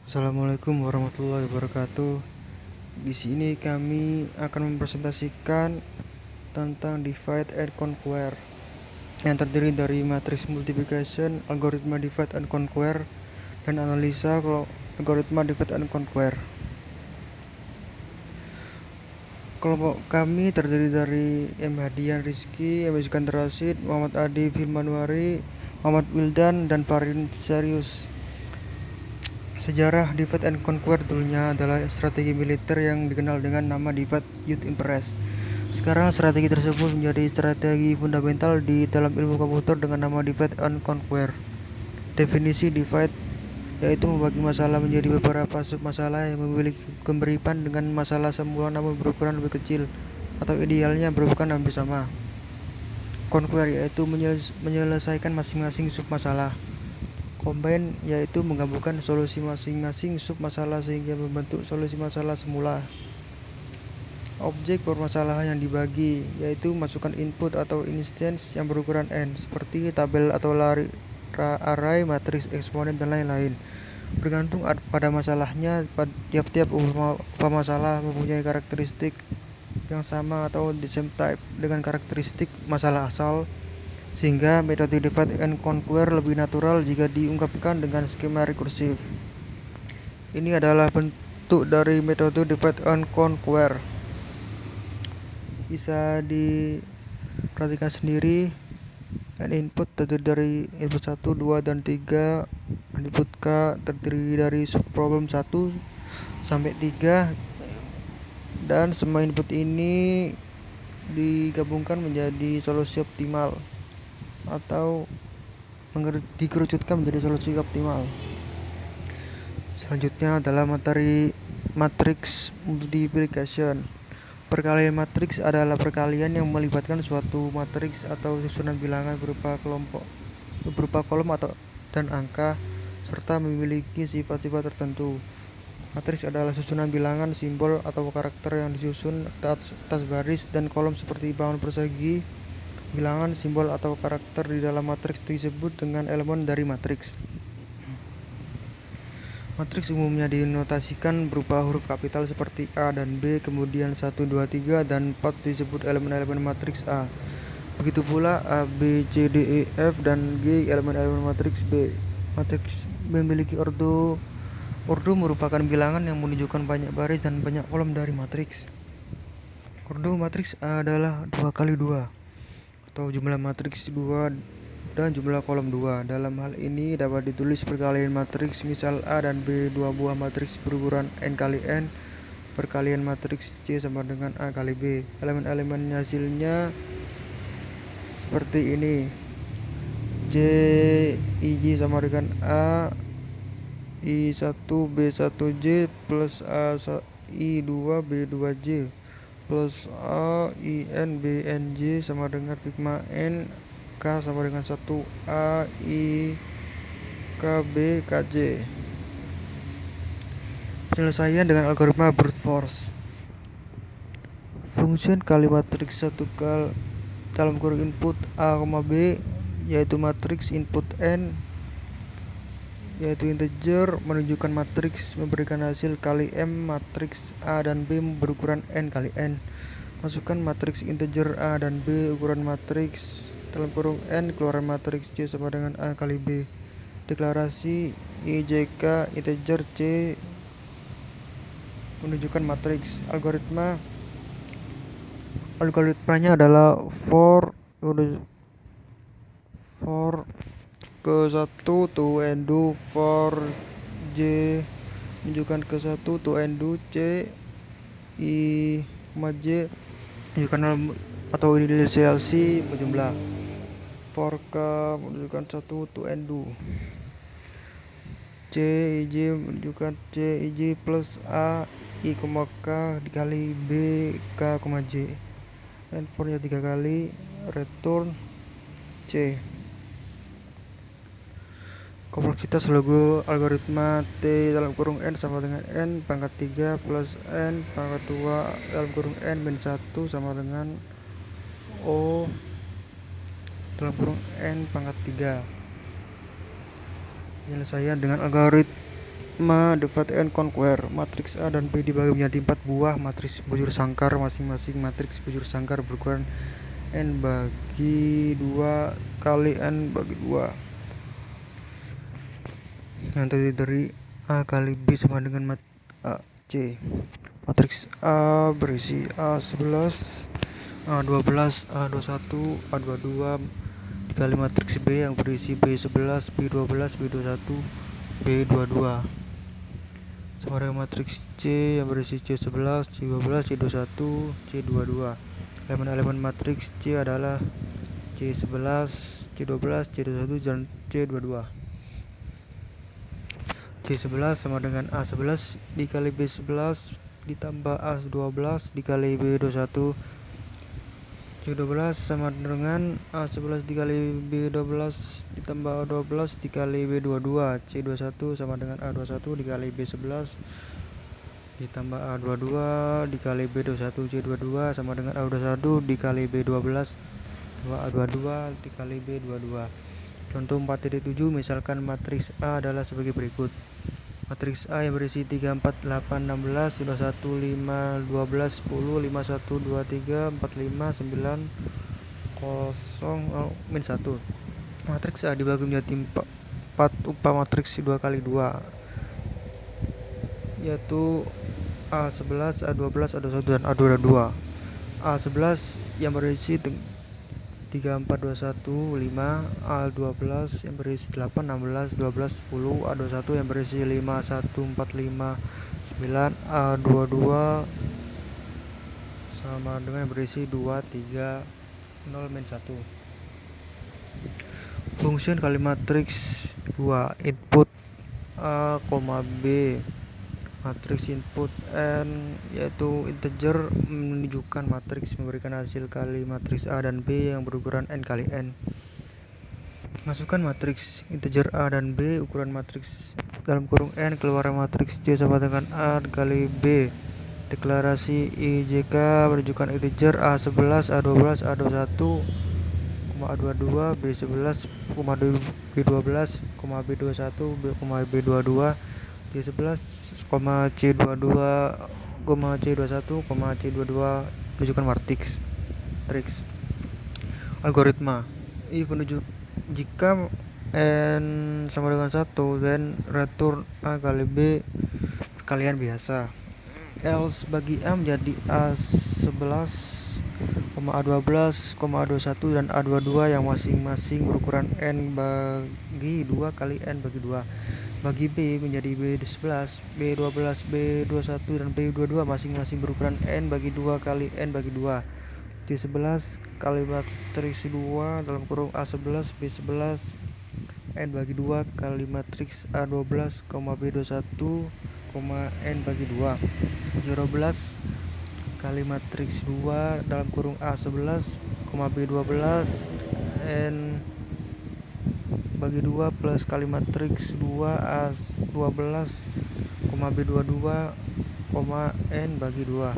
Assalamualaikum warahmatullahi wabarakatuh. Di sini kami akan mempresentasikan tentang divide and conquer yang terdiri dari matriks multiplication, algoritma divide and conquer, dan analisa algoritma divide and conquer. Kelompok kami terdiri dari M. Hadian Rizky, M. Iskandar Rashid, Muhammad Adi Firmanwari, Muhammad Wildan, dan Farin Serius. Sejarah divide and conquer dulunya adalah strategi militer yang dikenal dengan nama divide youth impress. Sekarang strategi tersebut menjadi strategi fundamental di dalam ilmu komputer dengan nama divide and conquer. Definisi divide yaitu membagi masalah menjadi beberapa submasalah yang memiliki kemiripan dengan masalah semula namun berukuran lebih kecil atau idealnya berukuran hampir sama. Conquer yaitu menyelesaikan masing-masing submasalah. Combine yaitu menggabungkan solusi masing-masing submasalah sehingga membentuk solusi masalah semula. Objek permasalahan yang dibagi yaitu masukkan input atau instance yang berukuran n seperti tabel atau array, matriks, eksponen, dan lain-lain. Bergantung pada masalahnya, tiap-tiap masalah mempunyai karakteristik yang sama atau the same type dengan karakteristik masalah asal, sehingga metode divide and conquer lebih natural jika diungkapkan dengan skema rekursif. Ini adalah bentuk dari metode divide and conquer. Bisa diperhatikan sendiri. Input terdiri dari input 1, 2, dan 3. Input K terdiri dari subproblem 1 sampai 3, dan semua input ini digabungkan menjadi solusi optimal atau dikerucutkan menjadi solusi optimal. Selanjutnya adalah materi matriks multiplication. Perkalian matriks adalah perkalian yang melibatkan suatu matriks atau susunan bilangan berupa kolom dan angka serta memiliki sifat-sifat tertentu. Matriks adalah susunan bilangan, simbol, atau karakter yang disusun atas baris dan kolom seperti bangun persegi. Bilangan, simbol, atau karakter di dalam matriks disebut dengan elemen dari matriks. Matriks umumnya dinotasikan berupa huruf kapital seperti A dan B, kemudian 1, 2, 3, dan 4 disebut elemen-elemen matriks A. Begitu pula A, B, C, D, E, F, dan G elemen-elemen matriks B. Matriks memiliki ordo merupakan bilangan yang menunjukkan banyak baris dan banyak kolom dari matriks. Ordo matriks A adalah 2 kali 2 atau jumlah matriks 2 dan jumlah kolom 2. Dalam hal ini dapat ditulis perkalian matriks misal A dan B, dua buah matriks berukuran n kali n. Perkalian matriks C sama dengan A kali B. Elemen-elemen hasilnya seperti ini. C IJ sama dengan A I1 B1J plus A I2 B2J plus A IN BNJ sama dengan sigma N K sama dengan 1 A I KB KJ. Penyelesaian dengan algoritma brute force. Fungsi kali matriks 1 kali dalam kurung input A, B yaitu matriks input n yaitu integer menunjukkan matriks memberikan hasil kali M. Matriks A dan B berukuran n kali n. Masukkan matriks integer A dan B ukuran matriks dalam kurung n, keluaran matriks C sama dengan A kali B. Deklarasi IJK integer C menunjukkan matriks. Algoritmanya adalah for ke 1 to n2 for J menunjukkan ke 1 to n2 C I, J menunjukkan atau inisiasi berjumlah. For K menunjukkan 1 to n2 C IJ menunjukkan C IJ plus A I, K dikali B K, J. And for nya 3 kali return C. Kompleksitas logo algoritma T dalam kurung N sama dengan N pangkat 3 plus N pangkat 2 dalam kurung N min 1 sama dengan O dalam kurung N pangkat 3. Penyelesaian dengan algoritma Divide and conquer. Matriks A dan B dibagi menjadi 4 buah matriks bujur sangkar masing-masing. Matriks bujur sangkar berukuran n bagi 2 kali n bagi 2 yang terdiri dari A kali B sama dengan C. Matriks A berisi A11, A12, A21, A22 dikali matriks B yang berisi B11, B12, B21, B22 sama dengan matriks C yang berisi C11, C12, C21, C22. Elemen-elemen matriks C adalah C11, C12, C21, dan C22. C11 sama dengan A11 dikali B11 ditambah A12 dikali B21. C12 sama dengan A11 dikali B12 ditambah A12 dikali B22. C21 sama dengan A21 dikali B11 ditambah A22 dikali B21. C22 sama dengan A21 dikali B12 ditambah A22 dikali B22. Contoh 4.7, misalkan matriks A adalah sebagai berikut. Matriks A yang berisi 3, 4, 8, 16, 21, 5, 12, 10, 5, 1, 2, 3, 4, 5, 9, 0, min 1. Matriks A dibagi menjadi 4 matriks 2 kali 2, yaitu A11, A12, A21, dan A22. A11 yang berisi 3, 4, 21, 5, A12 yang berisi 8, 16, 12, 10, A21 yang berisi 5, 1, 4, 5, 9, A22 sama dengan yang berisi 2, 3, 0, min 1. Fungsi kali matriks 2. Input A, B. Matriks input n yaitu integer menunjukkan matriks memberikan hasil kali matriks A dan B yang berukuran n kali n. Masukkan matriks integer A dan B ukuran matriks dalam kurung n, keluaran matriks C sama dengan A kali B. Deklarasi IJK menunjukkan integer A11, A12, A21, A22, B11, B12, B21, B22, C11, C22, C21, C22 menunjukkan matriks. Algoritma penunjuk jika n sama dengan 1, then return A kali B perkalian biasa. Else bagi A menjadi A11, A12, A21, dan A22 yang masing-masing berukuran n bagi 2 kali n bagi 2. Bagi B menjadi B11, B12, B21, dan B22 masing-masing berukuran n bagi 2 kali n bagi 2. C11 kali matriks 2 dalam kurung A11, B11, n bagi 2 kali matriks A12, B21, n bagi 2. C12 kali matriks 2 dalam kurung A11, B12, n bagi 2 plus kali matriks 2 A12, B22, n bagi 2.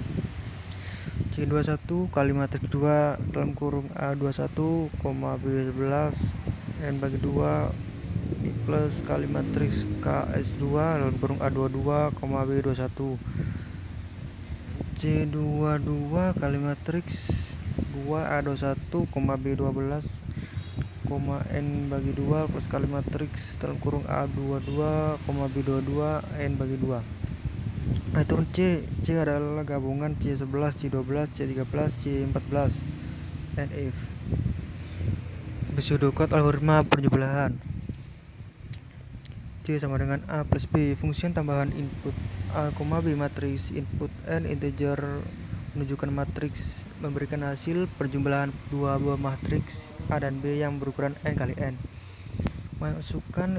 C21 kali matriks 2 dalam kurung A21, B11, n bagi 2 plus kali matriks KS2 dalam kurung A22, B21. C22 kali matriks 2 A21, B12, n bagi 2 plus kali matriks dalam kurung A22, B22, n bagi 2. Return C adalah gabungan C11, C12, C13, C14, and if. Pseudocode algoritma penjumlahan. C sama dengan A plus B. Fungsi tambahan input A, B matriks input n integer menunjukkan matriks memberikan hasil perjumlahan dua buah matriks A dan B yang berukuran n kali n. Masukkan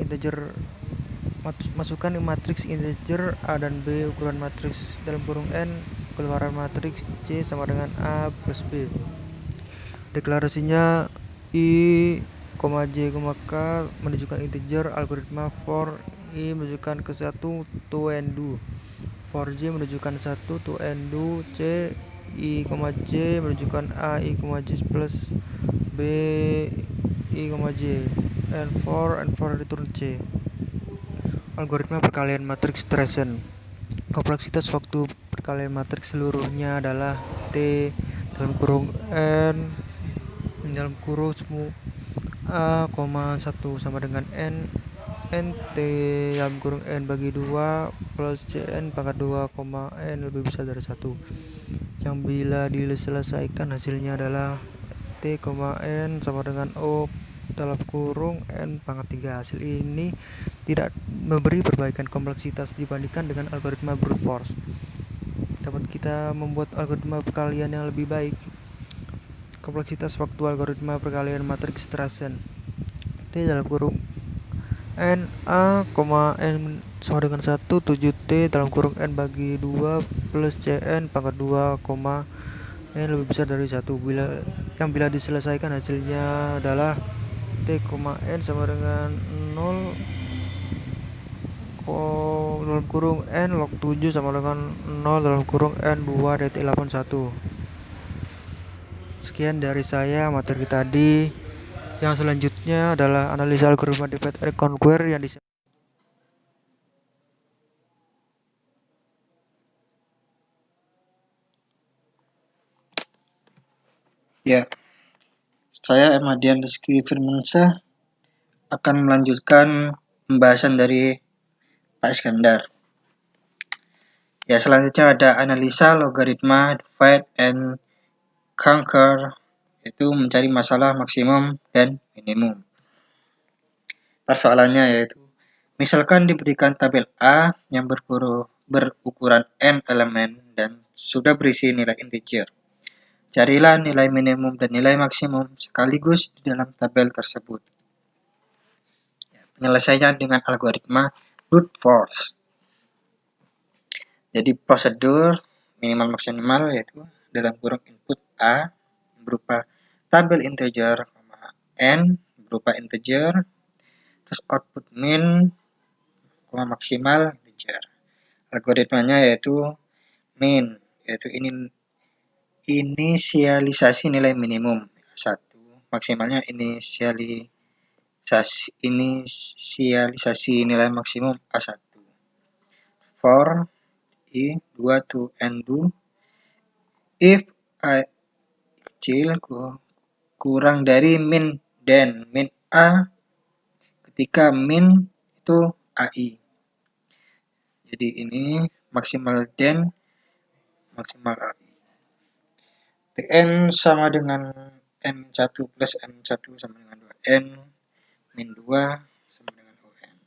matriks integer A dan B ukuran matriks dalam kurung n, keluaran matriks C sama dengan A plus B. Deklarasinya I, J, K menunjukkan integer. Algoritma for I menunjukkan ke 1 to n do. For J menunjukkan 1 to n do. C, I, J menunjukkan A, I, J plus B, I, J. And for return C. algoritma perkalian matriks Trazen. Kompleksitas waktu perkalian matriks seluruhnya adalah T dalam kurung N dalam kurung A, 1 sama dengan N T dalam kurung N bagi 2 plus Cn pangkat 2, N lebih besar dari 1, yang bila diselesaikan hasilnya adalah T, N sama dengan O dalam kurung N pangkat 3. Hasil ini tidak memberi perbaikan kompleksitas dibandingkan dengan algoritma brute force. Dapat kita membuat algoritma perkalian yang lebih baik. Kompleksitas waktu algoritma perkalian matriks Trazen. T dalam kurung N A, N sama dengan 1, 7T dalam kurung N bagi 2 plus Cn pangkat 2, N lebih besar dari 1, bila diselesaikan hasilnya adalah T, N sama dengan 0, dalam kurung N log 7 sama dengan 0 dalam kurung N 2 detik 81. Sekian dari saya materi tadi. Yang selanjutnya adalah analisa algoritma divide and conquer yang Ya, saya Ahmadian Rizky Firmansyah akan melanjutkan pembahasan dari Pak Iskandar. Ya, selanjutnya ada analisa logaritma divide and conquer, yaitu mencari masalah maksimum dan minimum. Persoalannya yaitu, misalkan diberikan tabel A yang berukuran n elemen dan sudah berisi nilai integer. Carilah nilai minimum dan nilai maksimum sekaligus di dalam tabel tersebut. Penyelesaiannya dengan algoritma brute force. Jadi prosedur minimal maksimal yaitu dalam kurung input A berupa tabel integer, N berupa integer, terus output min, maksimal integer. Algoritmanya yaitu min, yaitu inisialisasi nilai minimum 1, maksimalnya inisialisasi nilai maksimum A1. For I 2 to N 2 if A kecil kurang dari min dan min A ketika min itu AI. Jadi ini maksimal dan maksimal AI. Tn sama dengan N1 plus N1 sama dengan 2N min 2 sama dengan UN.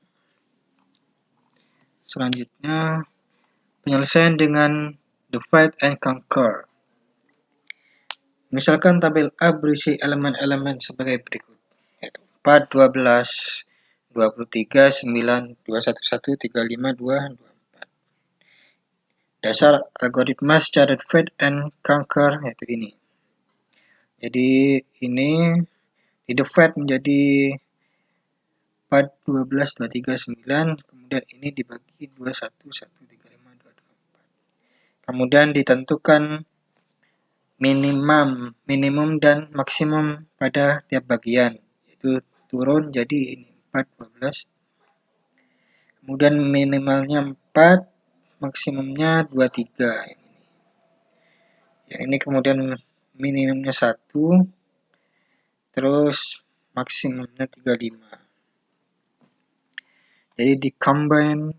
Selanjutnya penyelesaian dengan divide and conquer. Misalkan tabel A berisi elemen-elemen sebagai berikut, yaitu 4, 12, 23, 9, 211, 35, 2, 24. Dasar algoritma secara divide and conquer yaitu ini. Jadi ini di divide menjadi 4, 12, 23, 9, kemudian ini dibagi 21, 1, 3, 5, 2, 24. Kemudian ditentukan minimum dan maksimum pada tiap bagian, yaitu turun jadi ini 4, 12, kemudian minimalnya 4, maksimumnya 23. Ini kemudian minimumnya 1, terus maksimumnya 35. Jadi di combine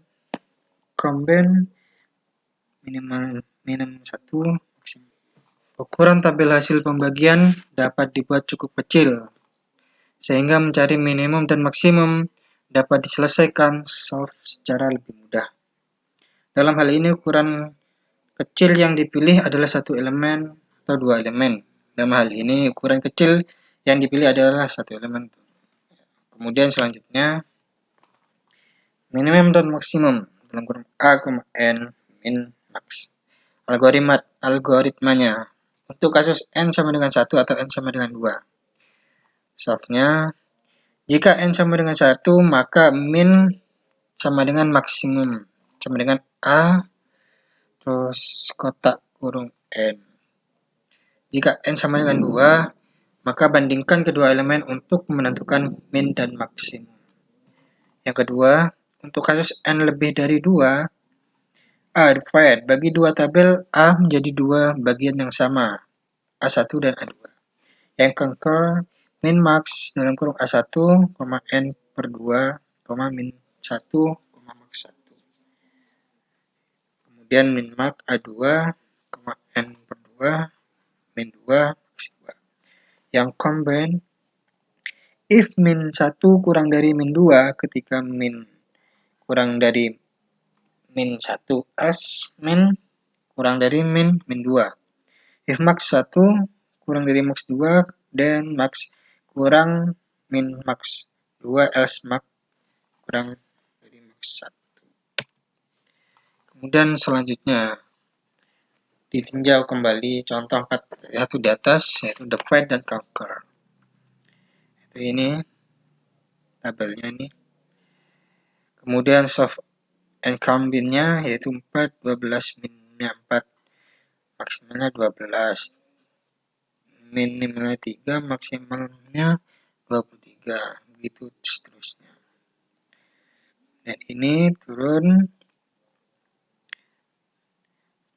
minimum 1, maksimum. Ukuran tabel hasil pembagian dapat dibuat cukup kecil, sehingga mencari minimum dan maksimum dapat diselesaikan solve secara lebih mudah. Dalam hal ini ukuran kecil yang dipilih adalah satu elemen atau dua elemen. Dalam hal ini ukuran kecil yang dipilih adalah satu elemen. Kemudian selanjutnya minimum dan maksimum dalam kurung A, N, min, max. Algoritmanya untuk kasus N sama dengan 1 atau N sama dengan 2. Solve-nya, jika N sama dengan 1, maka min sama dengan maksimum sama dengan A terus kotak kurung N. Jika N sama dengan 2, maka bandingkan kedua elemen untuk menentukan min dan maksimum. Yang kedua, untuk kasus N lebih dari 2, A divide. Bagi dua tabel A menjadi dua bagian yang sama, A1 dan A2. Yang concur min max dalam kurung A1, N per 2, min 1, max 1. Kemudian min max A2, N per 2, min 2, max 2. Yang combine, if min 1 kurang dari min 2 ketika min kurang dari min 1 as min kurang dari min 2. If max 1 kurang dari max 2 dan max kurang min max 2 else max kurang dari max 1. Kemudian selanjutnya ditinjau kembali contoh 4 di atas, yaitu divide dan conquer. Itu ini tabelnya ini. Kemudian soft and combine-nya yaitu 4, 12, minnya 4, maksimalnya 12. Minimalnya 3, maksimalnya 23. Begitu seterusnya. Dan ini turun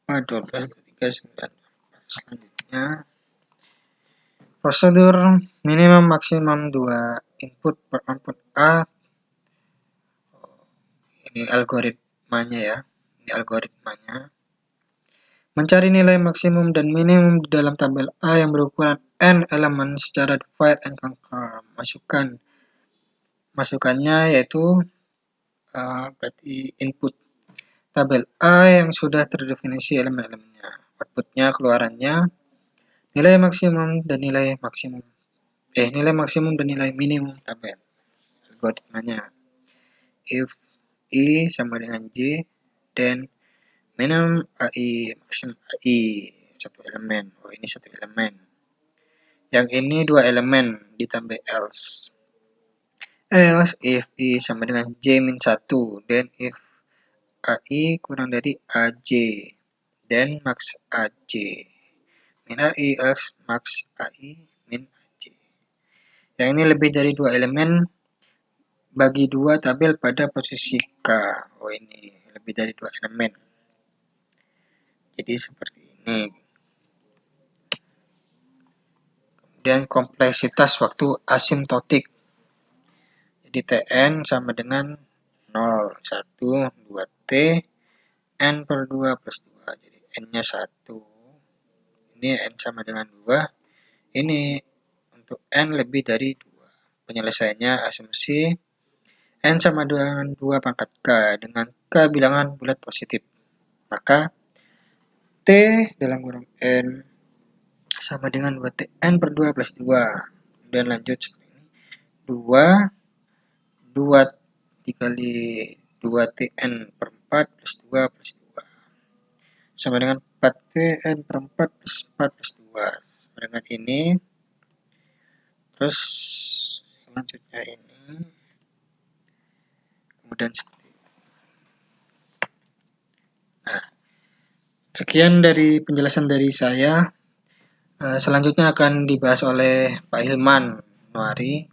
4, 12, 23, 9. Selanjutnya prosedur minimum maksimum 2 input per output A. Ini algoritmanya ya. Ini algoritmanya. Mencari nilai maksimum dan minimum di dalam tabel A yang berukuran n elemen secara divide and conquer. Masukannya yaitu berarti input tabel A yang sudah terdefinisi elemen-elemennya. Outputnya keluarannya nilai maksimum dan nilai minimum tabel. Algoritmanya if I sama dengan J dan minimum AI maksimum AI satu elemen. Oh, ini satu elemen. Yang ini dua elemen ditambah else. Else if I sama dengan J min 1 dan if AI kurang dari AJ dan max AJ. Min AI else max AI min AJ. Yang ini lebih dari dua elemen bagi dua tabel pada posisi K. Oh, ini lebih dari dua elemen. Jadi seperti ini. Kemudian kompleksitas waktu asimptotik. Jadi Tn sama dengan 0, 1, 2T, N per 2 plus 2. Jadi N-nya 1. Ini N sama dengan 2. Ini untuk N lebih dari 2. Penyelesaiannya asumsi N sama dengan 2 pangkat K dengan K bilangan bulat positif. Maka T dalam kurung N sama dengan 2T N per 2 plus 2. Kemudian lanjut seperti ini. 2 dikali 2Tn per 4 plus 2 plus 2. Sama dengan 4Tn per 4 plus 4 plus 2. Sama dengan ini. Terus selanjutnya ini. Kemudian seperti itu. Nah, sekian dari penjelasan dari saya. Selanjutnya akan dibahas oleh Pak Hilman Nuari.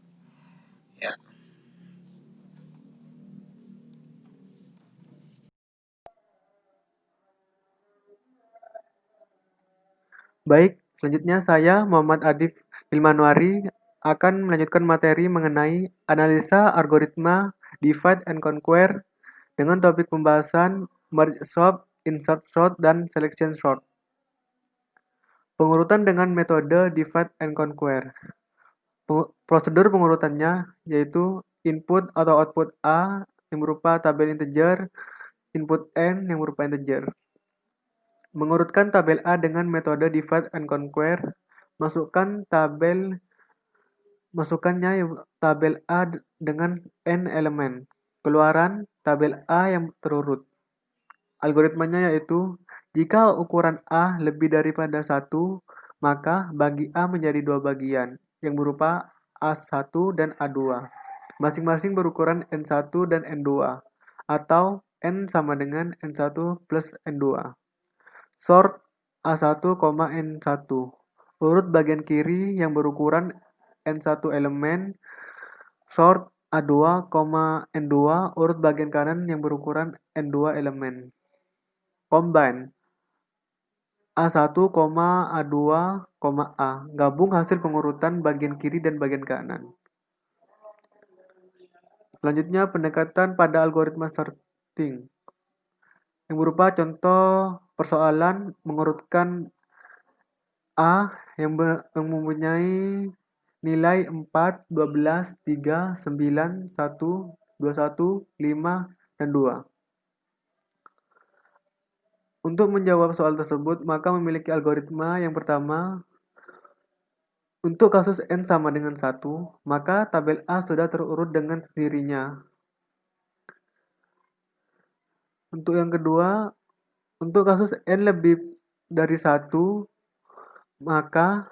Ya. Baik, selanjutnya saya Muhammad Adif Hilmanwari akan melanjutkan materi mengenai analisa algoritma divide and conquer dengan topik pembahasan merge sort, insert sort, dan selection sort. Pengurutan dengan metode divide and conquer. Prosedur pengurutannya yaitu input atau output A yang berupa tabel integer, input N yang berupa integer. Mengurutkan tabel A dengan metode divide and conquer, masukkannya tabel A dengan n elemen. Keluaran tabel A yang terurut. Algoritmanya yaitu jika ukuran A lebih daripada 1, maka bagi A menjadi dua bagian yang berupa A1 dan A2. Masing-masing berukuran N1 dan N2 atau N sama dengan N1 plus N2. Sort A1, N1. Urut bagian kiri yang berukuran N1 elemen. Sort A2, N2 urut bagian kanan yang berukuran N2 elemen. Combine A1, A2, A. Gabung hasil pengurutan bagian kiri dan bagian kanan. Selanjutnya pendekatan pada algoritma sorting yang berupa contoh persoalan mengurutkan A yang mempunyai nilai 4, 12, 3, 9, 1, 21, 5, dan 2. Untuk menjawab soal tersebut, maka memiliki algoritma yang pertama. Untuk kasus N sama dengan 1, maka tabel A sudah terurut dengan sendirinya. Untuk yang kedua, untuk kasus N lebih dari 1, maka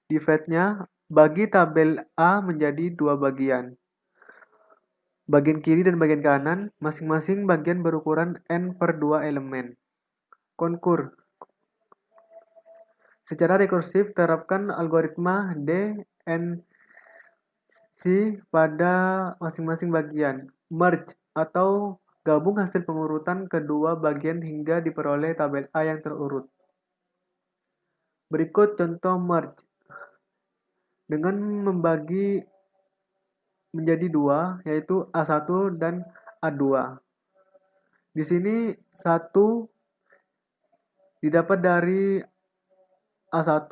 divide-nya bagi tabel A menjadi 2 bagian. Bagian kiri dan bagian kanan, masing-masing bagian berukuran N/2 elemen. Konkur. Secara rekursif, terapkan algoritma DNC pada masing-masing bagian. Merge atau gabung hasil pengurutan kedua bagian hingga diperoleh tabel A yang terurut. Berikut contoh merge. Dengan membagi menjadi 2, yaitu A1 dan A2. Di sini 1 didapat dari A1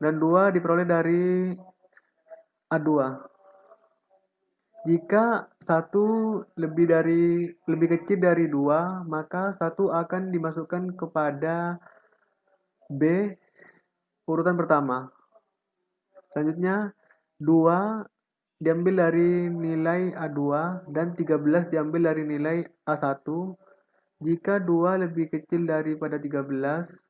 dan 2 diperoleh dari A2. Jika 1 lebih kecil dari 2, maka 1 akan dimasukkan kepada B urutan pertama. Selanjutnya 2 diambil dari nilai A2 dan 13 diambil dari nilai A1. Jika 2 lebih kecil daripada 13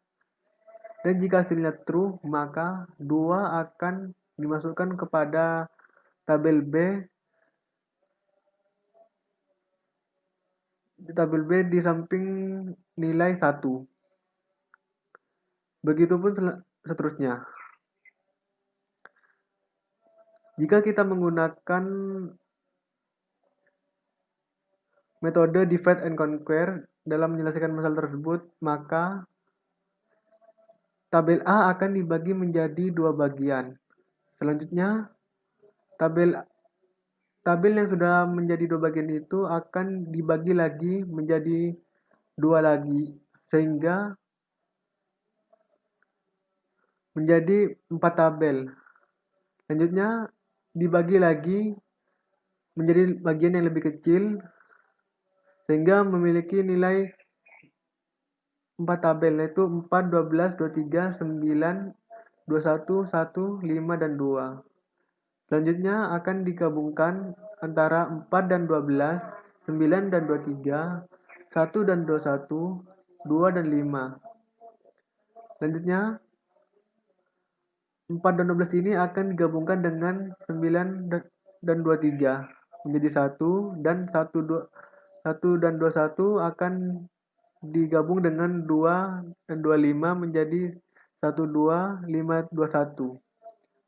dan jika hasilnya true, maka 2 akan dimasukkan kepada tabel B. Di tabel B di samping nilai 1. Begitupun seterusnya. Jika kita menggunakan metode divide and conquer dalam menyelesaikan masalah tersebut, maka tabel A akan dibagi menjadi 2 bagian. Selanjutnya, tabel yang sudah menjadi 2 bagian itu akan dibagi lagi menjadi 2 lagi, sehingga menjadi 4 tabel. Selanjutnya, dibagi lagi menjadi bagian yang lebih kecil, sehingga memiliki nilai 4 tabel, yaitu 4, 12, 23, 9, 21, 1, 5, dan 2. Selanjutnya akan digabungkan antara 4 dan 12, 9 dan 23, 1 dan 21, 2 dan 5. Selanjutnya 4 dan 12 ini akan digabungkan dengan 9 dan 23 menjadi 1, dan 1 dan 21 akan digabung dengan 2 dan 25 menjadi 1, 2, 5, 21.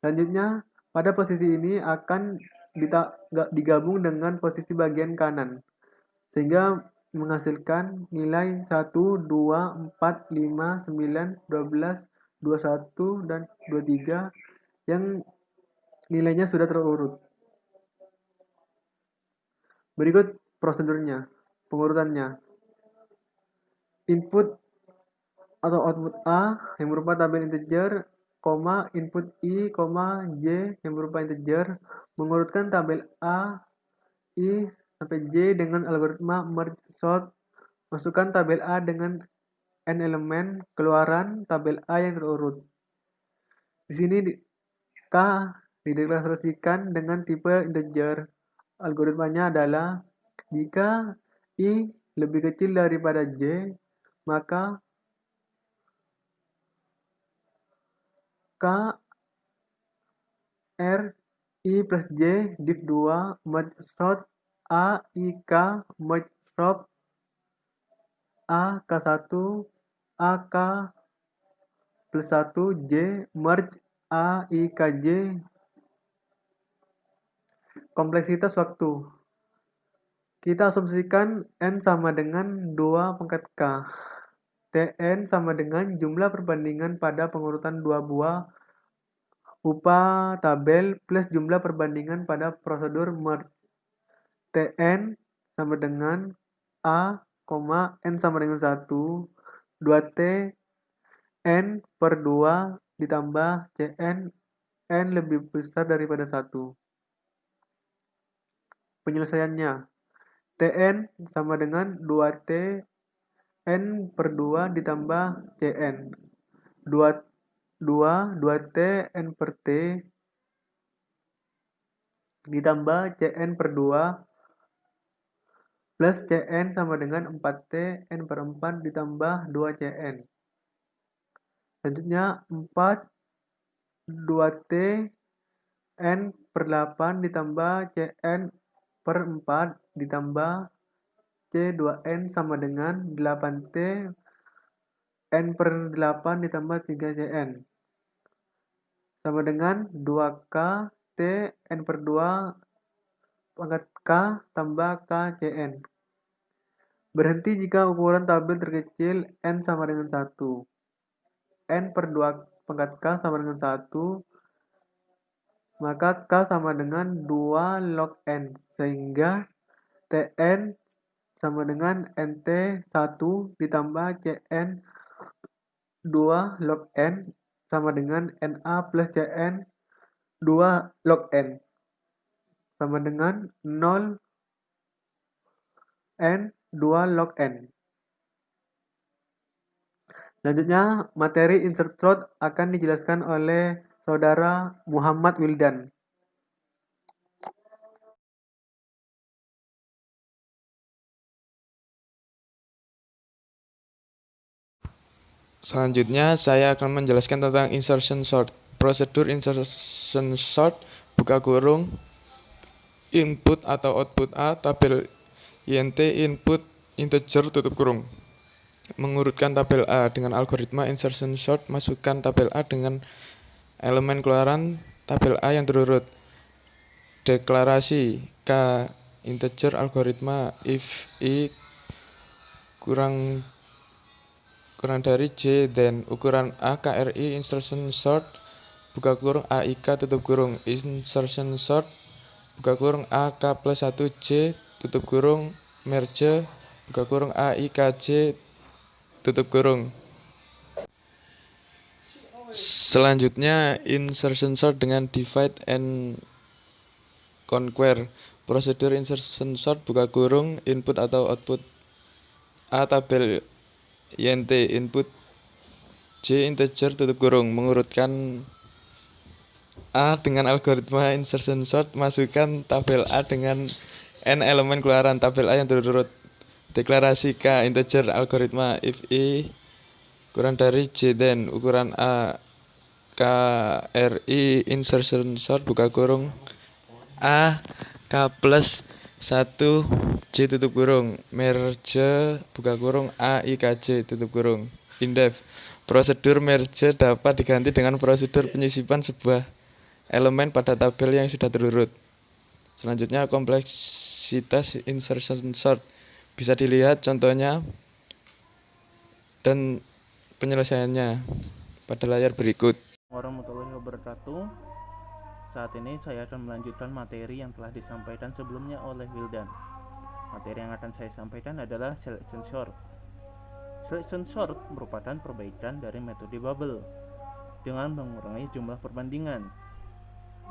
Selanjutnya pada posisi ini akan digabung dengan posisi bagian kanan, sehingga menghasilkan nilai 1, 2, 4, 5, 9, 12, 21, dan 23 yang nilainya sudah terurut. Berikut prosedurnya, pengurutannya. Input atau output A yang berupa tabel integer, input I, J yang berupa integer, mengurutkan tabel A, I, sampai J dengan algoritma merge sort. Masukkan tabel A dengan N elemen, keluaran tabel A yang terurut. Di sini K dideklarasikan dengan tipe integer. Algoritmanya adalah jika I lebih kecil daripada J, maka K R I plus J div 2 merge sort A I K merge sort A K1 A K plus 1 J merge A I K J. Kompleksitas waktu. Kita asumsikan N sama dengan 2 pangkat K. Tn sama dengan jumlah perbandingan pada pengurutan 2 buah upah tabel plus jumlah perbandingan pada prosedur merge. Tn sama dengan A, N sama dengan 1, 2T, N per 2 ditambah Cn, N lebih besar daripada 1. Penyelesaiannya, Tn sama dengan 2T, N per 2 ditambah Cn. 2T N per T ditambah Cn per 2 plus Cn sama dengan 4T N per 4 ditambah 2Cn. Selanjutnya 4 2T N per 8 ditambah Cn per 4 ditambah C2N sama dengan 8T N per 8 ditambah 3Cn sama dengan 2K T N per 2 pangkat K tambah K Cn. Berhenti jika ukuran tabel terkecil N sama dengan 1. N per 2 pangkat K sama dengan 1, maka K sama dengan 2 log N, sehingga Tn sama dengan Nt 1 ditambah Cn 2 log N sama dengan Na plus Cn 2 log N sama dengan 0 N 2 log N. Selanjutnya, materi insert sort akan dijelaskan oleh Saudara Muhammad Wildan. Selanjutnya, saya akan menjelaskan tentang insertion sort. Prosedur insertion sort, buka kurung, input atau output A, tabel int input integer tutup kurung. Mengurutkan tabel A dengan algoritma insertion sort, masukkan tabel A dengan elemen keluaran tabel A yang terurut. Deklarasi K integer algoritma if I kurang dari J, then ukuran A KRI insertion sort, buka kurung AIK tutup kurung, insertion sort, buka kurung AK plus 1 J tutup kurung, merge, buka kurung AIKJ tutup kurung. Selanjutnya insertion sort dengan divide and conquer. Prosedur insertion sort, buka kurung, input atau output A tabel int input J integer tutup kurung. Mengurutkan A dengan algoritma insertion sort, masukkan tabel A dengan n elemen keluaran tabel A yang terurut. Deklarasi K integer algoritma if I kurang dari J, then ukuran A KRI insertion sort, buka kurung A K plus 1 J tutup kurung, merge, buka kurung A I K J tutup kurung. Indef. Prosedur merge dapat diganti dengan prosedur penyisipan sebuah elemen pada tabel yang sudah terurut. Selanjutnya, kompleksitas insertion sort. Bisa dilihat contohnya dan penyelesaiannya pada layar berikut. Warahmatullahi wabarakatuh. Saat ini saya akan melanjutkan materi yang telah disampaikan sebelumnya oleh Wildan. Materi yang akan saya sampaikan adalah selection sort. Selection sort merupakan perbaikan dari metode bubble dengan mengurangi jumlah perbandingan.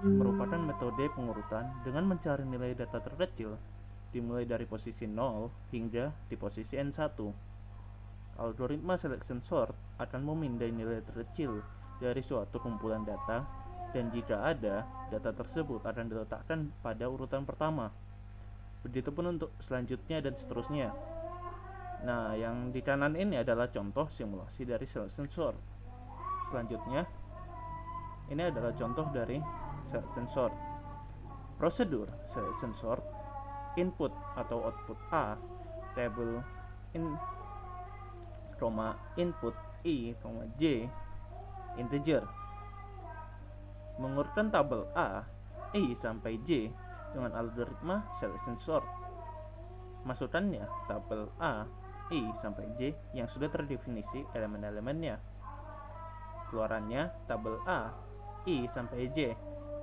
Merupakan metode pengurutan dengan mencari nilai data terkecil dimulai dari posisi 0 hingga di posisi N1. Algoritma selection sort akan memindai nilai terkecil dari suatu kumpulan data, dan jika ada, data tersebut akan diletakkan pada urutan pertama. Begitupun untuk selanjutnya dan seterusnya. Nah, yang di kanan ini adalah contoh simulasi dari selection sort. Selanjutnya, ini adalah contoh dari selection sort. Prosedur selection sort, input atau output A, tabel input I, J, integer. Mengurutkan tabel A, I sampai J dengan algoritma selection sort. Masukannya tabel A, I sampai J yang sudah terdefinisi elemen-elemennya. Keluarannya tabel A, I sampai J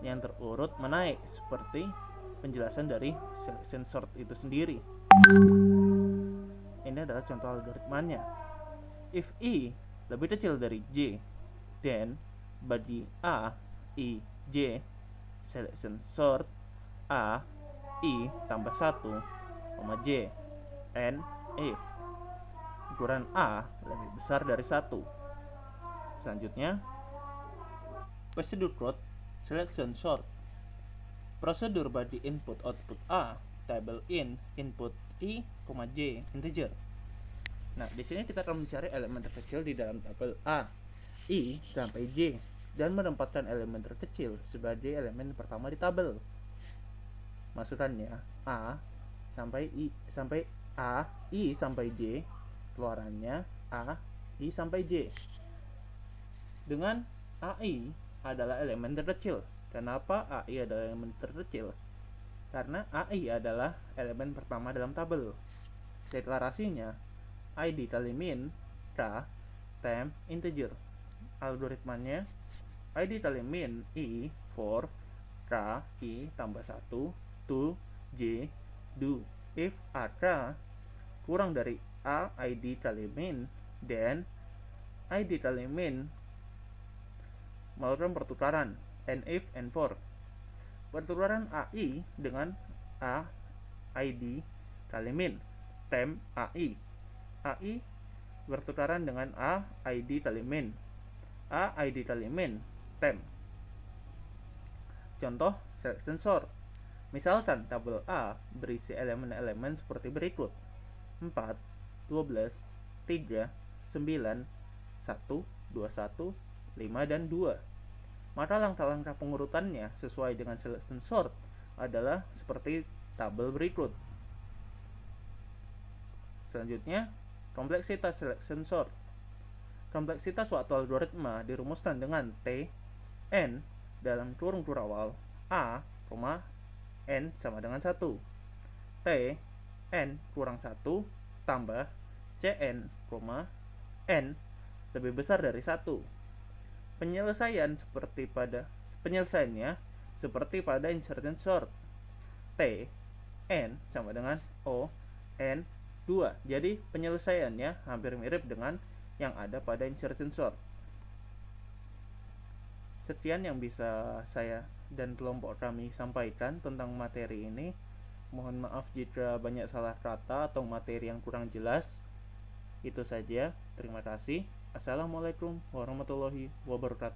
yang terurut menaik seperti penjelasan dari selection sort itu sendiri. Ini adalah contoh algoritmanya. If I lebih kecil dari J, then bagi A, I, J, selection sort A, I tambah 1, J, and if ukuran A lebih besar dari 1. Selanjutnya, prosedur code selection sort. Prosedur bagi input output A, table in input I, J integer. Nah, di sini kita akan mencari elemen terkecil di dalam tabel A, I sampai J dan menempatkan elemen terkecil sebagai elemen pertama di tabel. Masukannya A sampai I sampai J, keluarannya A, I sampai J. Dengan AI adalah elemen terkecil. Kenapa AI adalah elemen terkecil? Karena AI adalah elemen pertama dalam tabel. Deklarasinya ID kali min K temp integer. Algoritmanya ID kali min I for K I tambah 1 to J do. If AK kurang dari A ID kali min, then ID kali min melakukan pertukaran and if and for. Pertukaran AI dengan A ID kali min temp AI. AI bertukaran dengan A ID kali min, A ID kali min temp. Contoh selection sort. Misalkan tabel A berisi elemen-elemen seperti berikut: 4, 12, 3, 9, 1, 21, 5, dan 2. Maka langkah-langkah pengurutannya sesuai dengan selection sort adalah seperti tabel berikut. Selanjutnya, kompleksitas selection sort. Kompleksitas suatu algoritma dirumuskan dengan T, N dalam kurung kurawal A, N sama dengan 1. T, N kurang 1 tambah Cn, N lebih besar dari 1. Penyelesaiannya seperti pada insertion sort. T, N sama dengan O, N 2. Jadi penyelesaiannya hampir mirip dengan yang ada pada insertion sort. Sekian yang bisa saya dan kelompok kami sampaikan tentang materi ini. Mohon maaf jika banyak salah kata atau materi yang kurang jelas. Itu saja. Terima kasih. Assalamualaikum warahmatullahi wabarakatuh.